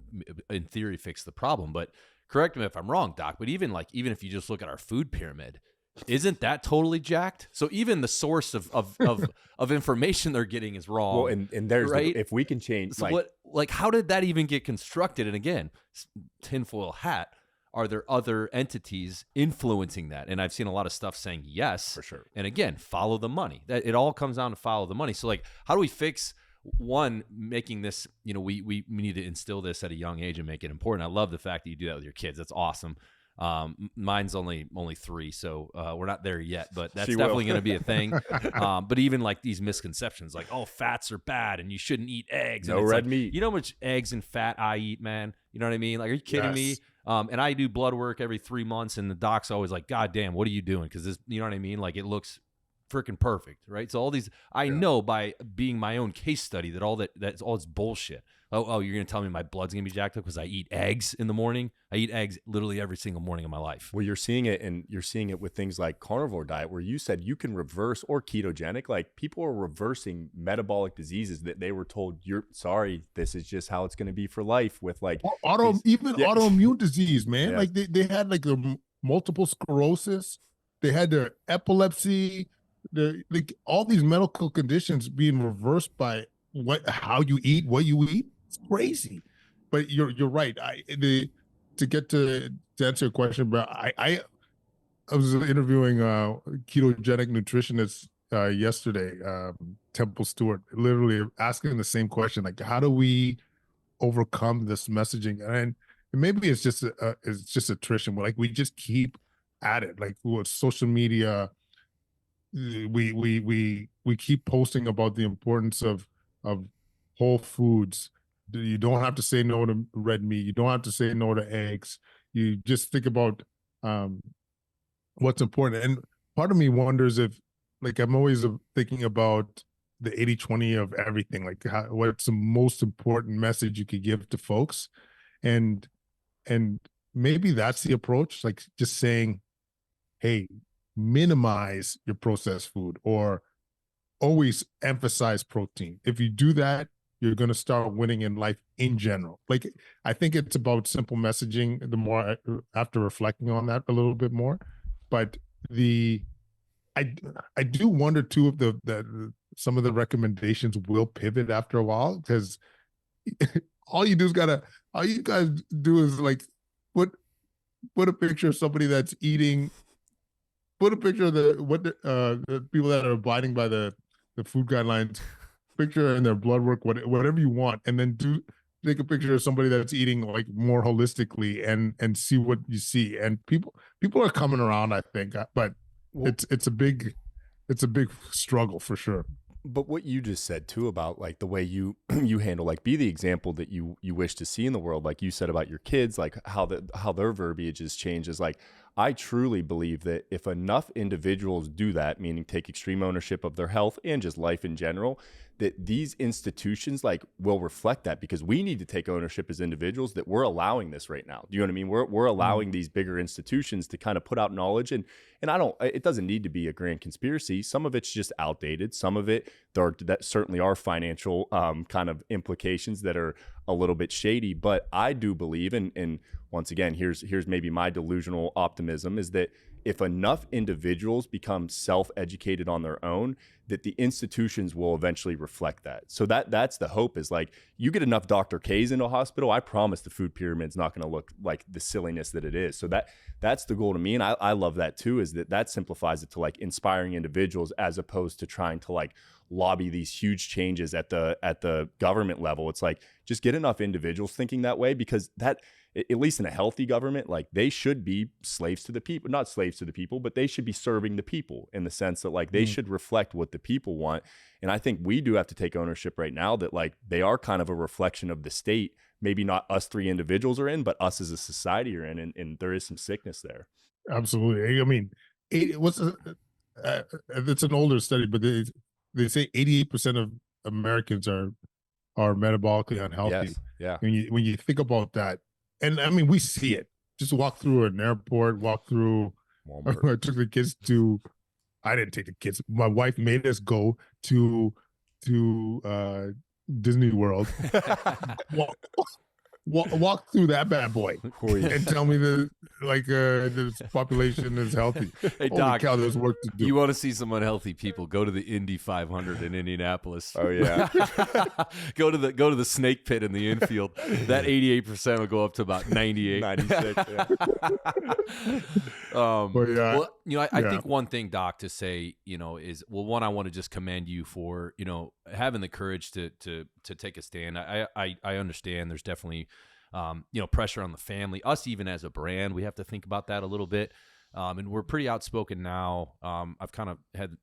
in theory, fix the problem. But correct me if I'm wrong, Doc, but even if you just look at our food pyramid, isn't that totally jacked? So even the source of information they're getting is wrong. Well, and there's right? If we can change, so how did that even get constructed? And again, tinfoil hat. Are there other entities influencing that? And I've seen a lot of stuff saying yes. For sure. And again, follow the money. That it all comes down to follow the money. So like, how do we fix one, making this, we need to instill this at a young age and make it important. I love the fact that you do that with your kids. That's awesome. Mine's only 3, so we're not there yet, but that's definitely going to be a thing. But even like these misconceptions, like, oh, fats are bad and you shouldn't eat eggs. No red meat. You know how much eggs and fat I eat, man? You know what I mean? Like, are you kidding me? And I do blood work every 3 months, and the doc's always like, God damn, what are you doing? Because this, you know what I mean? Like, it looks freaking perfect, right? So all these, I know by being my own case study that that's all this bullshit. Oh, you're going to tell me my blood's going to be jacked up because I eat eggs in the morning? I eat eggs literally every single morning of my life. Well, you're seeing it with things like carnivore diet, where you said you can reverse, or ketogenic. Like, people are reversing metabolic diseases that they were told, this is just how it's going to be for life, with like autoimmune disease, man. Yeah. Like they had like the multiple sclerosis, they had their epilepsy, all these medical conditions being reversed by how you eat, what you eat. It's crazy. But you're right. To answer your question, but I was interviewing a ketogenic nutritionist yesterday, Temple Stewart, literally asking the same question, like, how do we overcome this messaging? And maybe it's just attrition. Like, we just keep at it. Like, with social media, we keep posting about the importance of whole foods. You don't have to say no to red meat. You don't have to say no to eggs. You just think about what's important. And part of me wonders if, like, I'm always thinking about the 80-20 of everything, like what's the most important message you could give to folks. And maybe that's the approach, like just saying, hey, minimize your processed food, or always emphasize protein. If you do that, you're going to start winning in life in general. Like, I think it's about simple messaging, the more after reflecting on that a little bit more. But I do wonder too if the some of the recommendations will pivot after a while, because all you guys do is like put a picture of somebody that's eating, put a picture of the people that are abiding by the food guidelines, picture in their blood work, whatever you want, and then take a picture of somebody that's eating like more holistically, and see what you see. And people are coming around, I think, but it's a big struggle for sure. But what you just said too about like the way you handle, like, be the example that you wish to see in the world, like you said about your kids, like how their verbiage has changed, is like, I truly believe that if enough individuals do that, meaning take extreme ownership of their health and just life in general, that these institutions like will reflect that, because we need to take ownership as individuals that we're allowing this right now. Do you know what I mean? We're allowing these bigger institutions to kind of put out knowledge, and it doesn't need to be a grand conspiracy. Some of it's just outdated. Some of it, that certainly are financial kind of implications that are a little bit shady. But I do believe, and once again, here's maybe my delusional optimism, is that if enough individuals become self-educated on their own, that the institutions will eventually reflect that. So that's the hope, is like, you get enough Dr. K's into a hospital, I promise the food pyramid's not going to look like the silliness that it is. So that's the goal to me. And I love that too, is that simplifies it to like inspiring individuals, as opposed to trying to like lobby these huge changes at the government level. It's like, just get enough individuals thinking that way, because that at least in a healthy government, like they should be slaves to the people, not slaves to the people, but they should be serving the people in the sense that like they should reflect what the people want. And I think we do have to take ownership right now that like they are kind of a reflection of the state. Maybe not us three individuals are in, but us as a society are in. And there is some sickness there. Absolutely. I mean, it's an older study, but they say 88% of Americans are metabolically unhealthy. Yes. Yeah. When you think about that, and I mean, we see it. Just walk through an airport, walk through. Walmart. I took the kids to. I didn't take the kids. My wife made us go to Disney World. Walk through that bad boy and tell me that the population is healthy. Hey, Holy Doc, cow, there's work to do. You want to see some unhealthy people? Go to the Indy 500 in Indianapolis. Oh yeah. go to the snake pit in the infield. That 88% will go up to about 98, 96. Yeah. But yeah, well, I think one thing, Doc, to say, is, well, one, I want to just commend you for, having the courage to take a stand. I understand there's definitely, pressure on the family, us, even as a brand, we have to think about that a little bit. And we're pretty outspoken now. I've kind of had,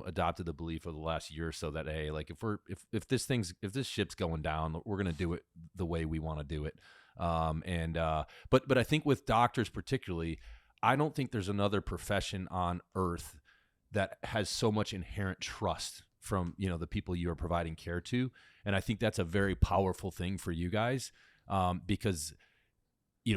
adopted the belief over the last year or so that, hey, like if this ship's going down, we're going to do it the way we want to do it. But I think with doctors particularly, I don't think there's another profession on earth that has so much inherent trust from, the people you are providing care to. And I think that's a very powerful thing for you guys, because,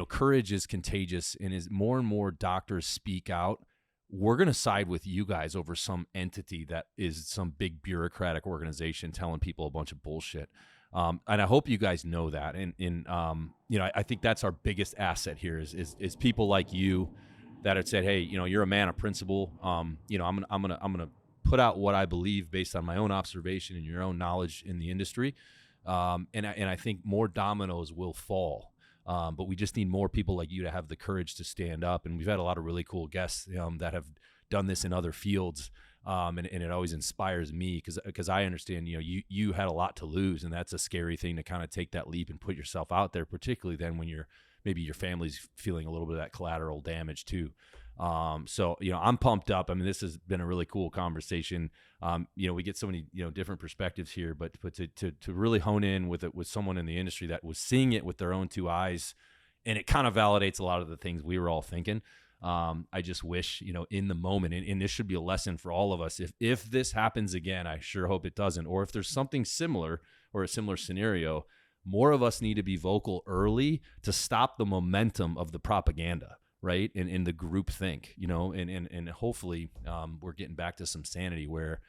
courage is contagious, and as more and more doctors speak out, we're going to side with you guys over some entity that is some big bureaucratic organization telling people a bunch of bullshit. And I hope you guys know that. And I think that's our biggest asset here is people like you that have said, hey, you're a man of principle. I'm gonna put out what I believe based on my own observation and your own knowledge in the industry. And I think more dominoes will fall. But we just need more people like you to have the courage to stand up. And we've had a lot of really cool guests that have done this in other fields. And it always inspires me because I understand, you had a lot to lose, and that's a scary thing to kind of take that leap and put yourself out there, particularly then when maybe your family's feeling a little bit of that collateral damage too. So, I'm pumped up. I mean, this has been a really cool conversation. We get so many, different perspectives here, but to really hone in with someone in the industry that was seeing it with their own two eyes, and it kind of validates a lot of the things we were all thinking. I just wish, in the moment, and this should be a lesson for all of us. If this happens again, I sure hope it doesn't, or if there's something similar or a similar scenario, more of us need to be vocal early to stop the momentum of the propaganda, right? And in the group think, and hopefully we're getting back to some sanity where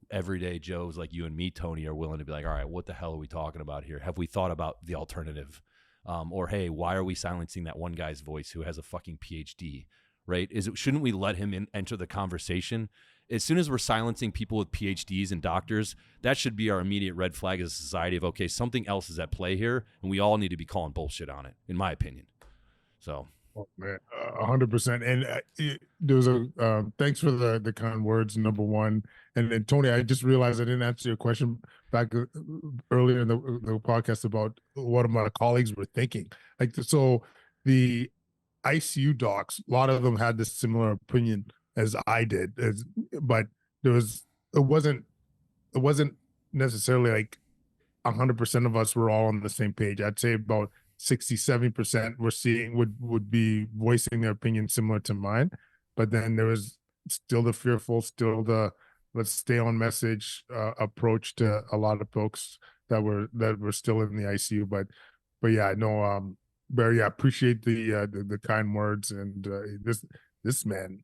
everyday Joes like you and me, Tony, are willing to be like, all right, what the hell are we talking about here? Have we thought about the alternative? Or, hey, why are we silencing that one guy's voice who has a fucking PhD, right? Shouldn't we let him enter the conversation? As soon as we're silencing people with PhDs and doctors, that should be our immediate red flag as a society of, okay, something else is at play here, and we all need to be calling bullshit on it, in my opinion. So. Oh, man, 100%. And there was thanks for the kind words, number one. And then, Tony, I just realized I didn't answer your question back earlier in the podcast about what my colleagues were thinking. So the ICU docs, a lot of them had this similar opinion as I did, but it wasn't necessarily like 100% of us were all on the same page. I'd say about 60-70% would be voicing their opinion similar to mine, but then there was still the fearful, still the let's stay on message approach to a lot of folks that were still in the ICU. But yeah, no, Barry, I appreciate the kind words, and this man,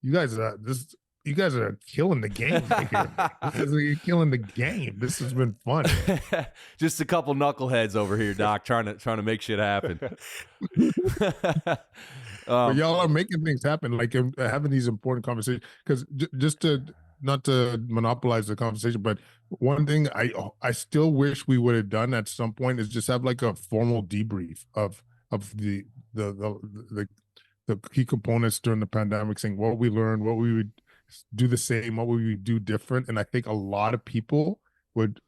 you guys are killing the game here. You're killing the game. This has been fun. Just a couple knuckleheads over here, Doc, trying to make shit happen. But y'all are making things happen, like having these important conversations. Because just to not to monopolize the conversation, but one thing I still wish we would have done at some point is just have like a formal debrief of the key components during the pandemic, saying what we learned, what we would do the same, what would we do different. And I think a lot of people would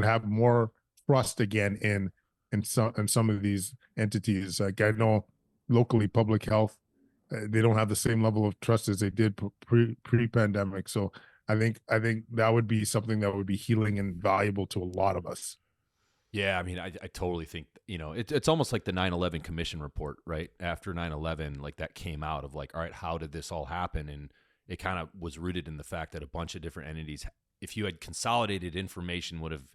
have more trust again in in some of these entities. Like I know locally, public health, they don't have the same level of trust as they did pre-pandemic. So I think that would be something that would be healing and valuable to a lot of us. Yeah, I mean, I totally think, it's almost like the 9/11 commission report, right? After 9/11, like that came out of like, all right, how did this all happen? And it kind of was rooted in the fact that a bunch of different entities, if you had consolidated information, would have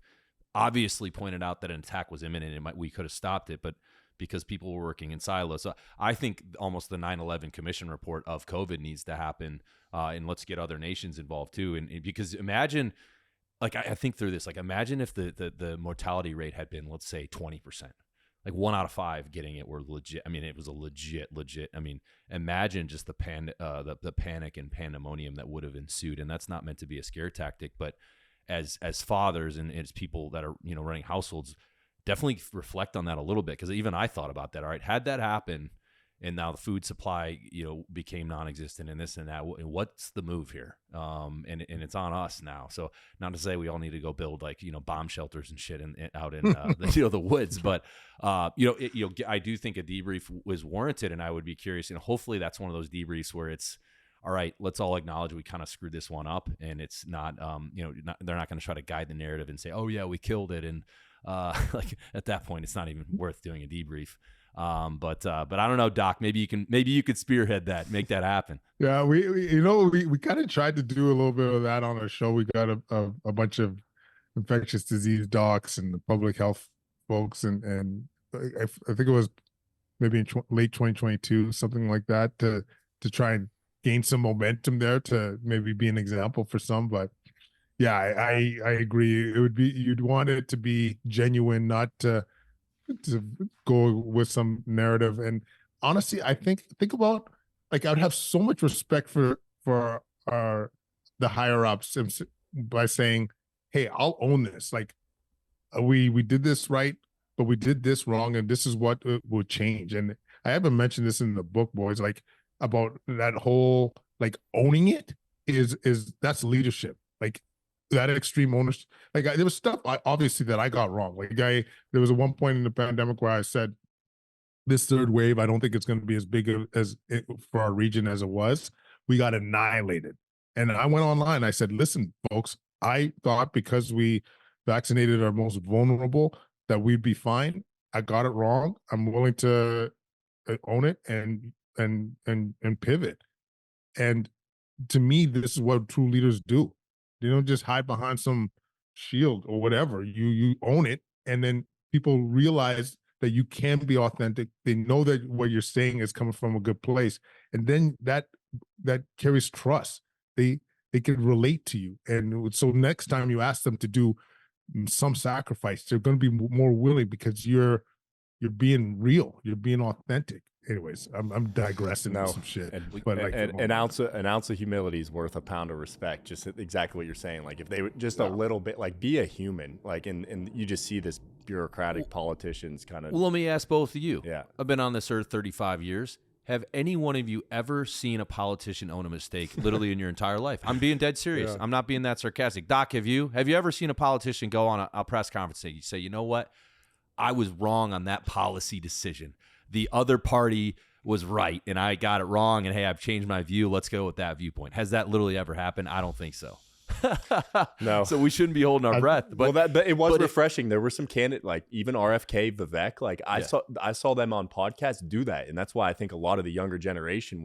obviously pointed out that an attack was imminent and we could have stopped it, but because people were working in silos. So I think almost the 9/11 commission report of COVID needs to happen, and let's get other nations involved too. And because imagine, like I think through this, like imagine if the mortality rate had been, let's say 20%, like 1 out of 5 getting it were legit. I mean, it was a legit. I mean, imagine just the panic and pandemonium that would have ensued. And that's not meant to be a scare tactic, but as fathers and as people that are, running households, definitely reflect on that a little bit. Because even I thought about that. All right, had that happen, and now the food supply, became non-existent and this and that, what's the move here? And it's on us now. So not to say we all need to go build like, bomb shelters and shit out in the woods, but I do think a debrief was warranted, and I would be curious, hopefully that's one of those debriefs where it's, all right, let's all acknowledge we kind of screwed this one up, and it's not, they're not going to try to guide the narrative and say, oh yeah, we killed it. And like at that point, it's not even worth doing a debrief. But I don't know, Doc, maybe you could spearhead that, make that happen. Yeah. We kind of tried to do a little bit of that on our show. We got a bunch of infectious disease docs and the public health folks. And I think it was maybe in late 2022, something like that, to try and gain some momentum there, to maybe be an example for some. But yeah, I agree. It would be, you'd want it to be genuine, not to go with some narrative. And honestly, I think about, like, I would have so much respect for the higher ups by saying, hey, I'll own this. Like, we did this right, but we did this wrong, and this is what would change. And I haven't mentioned this in the book, boys, like about that whole, like, owning it is that's leadership. Like, that extreme ownership. Like, there was stuff obviously that I got wrong. Like, there was a one point in the pandemic where I said, this third wave, I don't think it's going to be as big as for our region as it was. We got annihilated. And I went online. I said, listen, folks, I thought because we vaccinated our most vulnerable that we'd be fine. I got it wrong. I'm willing to own it and pivot. And to me, this is what true leaders do. They don't just hide behind some shield or whatever. You own it, and then people realize that you can be authentic. They know that what you're saying is coming from a good place, and then that carries trust. They can relate to you, and so next time you ask them to do some sacrifice, they're going to be more willing, because you're being real, you're being authentic. Anyways, I'm digressing with some shit. But like, an ounce of humility is worth a pound of respect. Just exactly what you're saying. Like, if they were just a little bit, like, be a human. Like, and you just see this bureaucratic politicians kind of. Well, let me ask both of you. Yeah, I've been on this earth 35 years. Have any one of you ever seen a politician own a mistake literally in your entire life? I'm being dead serious. Yeah. I'm not being that sarcastic. Doc, have you ever seen a politician go on a press conference and you say, you know what? I was wrong on that policy decision. The other party was right and I got it wrong, and hey, I've changed my view. Let's go with that viewpoint. Has that literally ever happened? I don't think so. No. So we shouldn't be holding our breath. But, it was refreshing. There were some candidates, like even RFK, Vivek, like I saw them on podcasts do that. And that's why I think a lot of the younger generation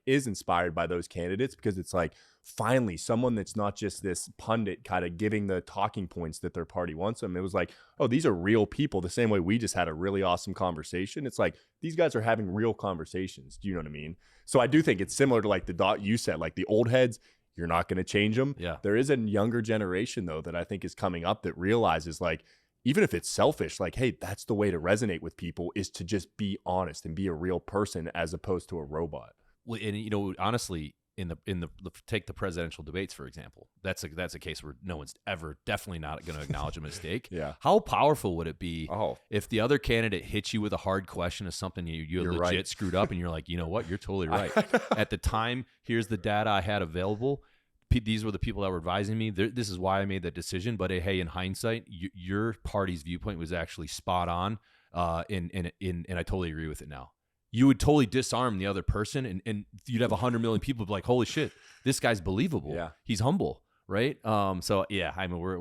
is inspired by those candidates, because it's like, finally someone that's not just this pundit kind of giving the talking points that their party wants them. It was like, oh, these are real people, the same way we just had a really awesome conversation. It's like, these guys are having real conversations. Do you know what I mean? So I do think it's similar to like the dot you said, like the old heads, you're not going to change them. Yeah. There is a younger generation though that I think is coming up that realizes, like, even if it's selfish, like, hey, that's the way to resonate with people, is to just be honest and be a real person as opposed to a robot. Well, and honestly, in the take the presidential debates, for example, that's a case where no one's ever definitely not going to acknowledge a mistake. Yeah. How powerful would it be if the other candidate hits you with a hard question of something you're legit right. screwed up, and you're like, you know what, you're totally right. At the time, here's the data I had available. these were the people that were advising me. This is why I made that decision. But hey, in hindsight, your party's viewpoint was actually spot on. And I totally agree with it now. You would totally disarm the other person, and you'd have 100 million people be like, holy shit, this guy's believable. Yeah. He's humble. Right. So yeah, I mean, we're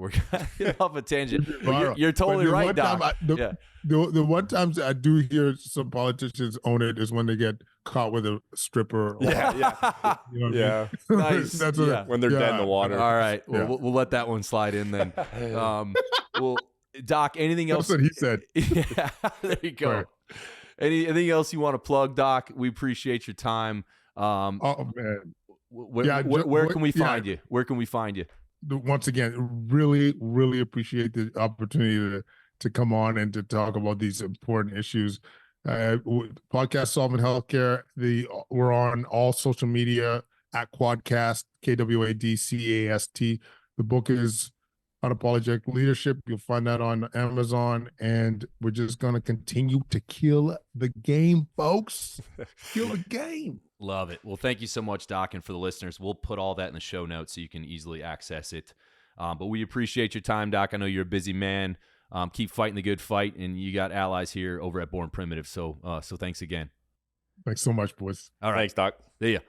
off a tangent. Well, You're totally right, Doc. The one times I do hear some politicians own it is when they get caught with a stripper. Yeah. You know Yeah. what I mean? Nice. That's Yeah. When they're dead in the water. All right. Well, Yeah. we'll let that one slide in then. Well, Doc, anything else? That's what he said. Yeah, there you go. Right. Anything else you want to plug, Doc? We appreciate your time. Oh man. Where can we find you? Where can we find you? Once again, really, really appreciate the opportunity to come on and to talk about these important issues. Podcast Solving Healthcare. We're on all social media at Quadcast, KWADCAST. The book is Unapologetic Leadership. You'll find that on Amazon, and we're just going to continue to kill the game, folks. Kill the game. Love it. Well, thank you so much, Doc. And for the listeners, we'll put all that in the show notes so you can easily access it. But we appreciate your time, Doc. I know you're a busy man. Keep fighting the good fight, and you got allies here over at Born Primitive. So thanks again. Thanks so much, boys. All right. Thanks, Doc. See ya.